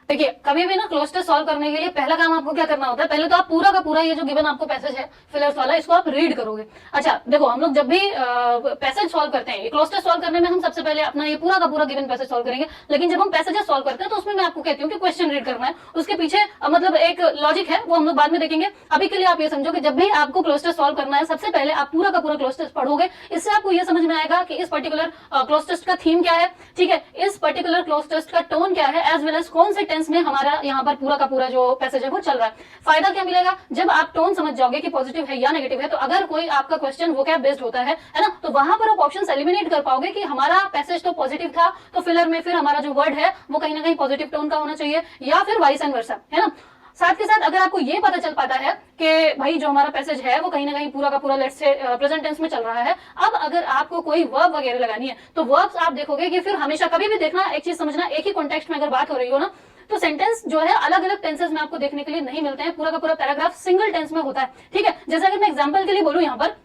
देखिए कभी भी ना क्लोज टेस्ट सॉल्व करने के लिए पहला काम आपको क्या करना होता है, पहले तो आप पूरा का पूरा ये जो गिवन आपको पैसेज है फिलर्स वाला, इसको आप रीड करोगे। अच्छा देखो, हम लोग जब भी पैसेज सॉल्व करते हैं, क्लोज टेस्ट सॉल्व करने में हम सबसे पहले अपना ये पूरा का पूरा गिवन पैसेज सॉल्व करेंगे, लेकिन जब हम पैसेजेस सॉल्व करते हैं तो उसमें मैं आपको कहती हूँ कि क्वेश्चन रीड करना है, उसके पीछे मतलब एक लॉजिक है, वो हम लोग बाद में देखेंगे। अभी के लिए आप ये समझो कि जब भी आपको क्लोज टेस्ट सॉल्व करना है, सबसे पहले आप पूरा का पूरा क्लोज टेस्ट पढ़ोगे, इससे आपको ये समझ में आएगा कि इस पर्टिकुलर क्लोज टेस्ट का थीम क्या है, ठीक है, इस पर्टिकुलर क्लोज टेस्ट का टोन क्या है, एज वेल एज कौन से टेंस में हमारा यहाँ पर पूरा का पूरा जो पैसेज है वो चल रहा है। फायदा क्या मिलेगा, जब आप टोन समझ जाओगे कि पॉजिटिव है या नेगेटिव है, तो अगर कोई आपका क्वेश्चन वोकैब बेस्ड होता है ना, तो वहां पर आप ऑप्शंस एलिमिनेट कर पाओगे कि हमारा पैसेज तो पॉजिटिव था, तो फिलर में फिर हमारा जो वर्ड है वो कहीं ना कहीं पॉजिटिव टोन का होना चाहिए, या फिर वाइस एंड वर्सा, है ना। साथ के साथ अगर आपको ये पता चल पाता है कि भाई जो हमारा पैसेज है वो कहीं ना कहीं पूरा का पूरा लेट्स से प्रेजेंट टेंस में चल रहा है, अब अगर आपको कोई वर्ब वगैरह लगानी है तो वर्ब्स आप देखोगे कि फिर हमेशा कभी भी देखना, एक चीज समझना, एक ही कॉन्टेक्स्ट में अगर बात हो रही हो ना, तो सेंटेंस जो है अलग अलग टेंसेस में आपको देखने के लिए नहीं मिलते हैं, पूरा का पूरा पैराग्राफ सिंगल टेंस में होता है, ठीक है। जैसे अगर मैं एग्जांपल के लिए बोलूं यहाँ पर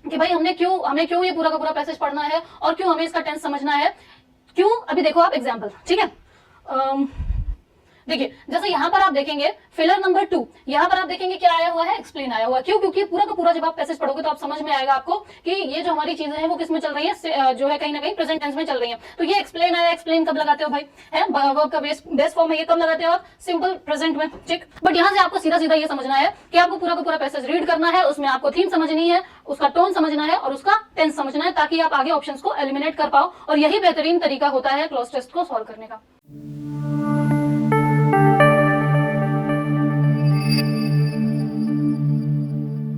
कि भाई हमें क्यों ये पूरा का पूरा पैसेज पढ़ना है और क्यों हमें इसका टेंस समझना है, क्यों, अभी देखो आप एग्जांपल, ठीक है। देखिए जैसे यहाँ पर आप देखेंगे फिलर नंबर 2, यहाँ पर आप देखेंगे क्या आया हुआ है, एक्सप्लेन आया हुआ है। क्यों? क्योंकि पूरा का पूरा जब आप पैसेज पढ़ोगे तो आप समझ में आएगा आपको कि ये जो हमारी चीजें हैं वो किस में चल रही है, जो है कहीं ना कहीं प्रेजेंट टेंस में चल रही है। तो ये एक्सप्लेन आया, एक्सप्लेन कब लगाते हो भाई, है वर्ब का बेस फॉर्म में, ये कब लगाते हो आप, सिंपल प्रेजेंट में, ठीक। बट यहाँ से आपको सीधा सीधा ये समझना है कि आपको पूरा का पूरा पैसेज रीड करना है, उसमें आपको थीम समझनी है, उसका टोन समझना है और उसका टेंस समझना है, ताकि आप आगे ऑप्शंस को एलिमिनेट कर पाओ, और यही बेहतरीन तरीका होता है क्लोज टेस्ट को सॉल्व करने का।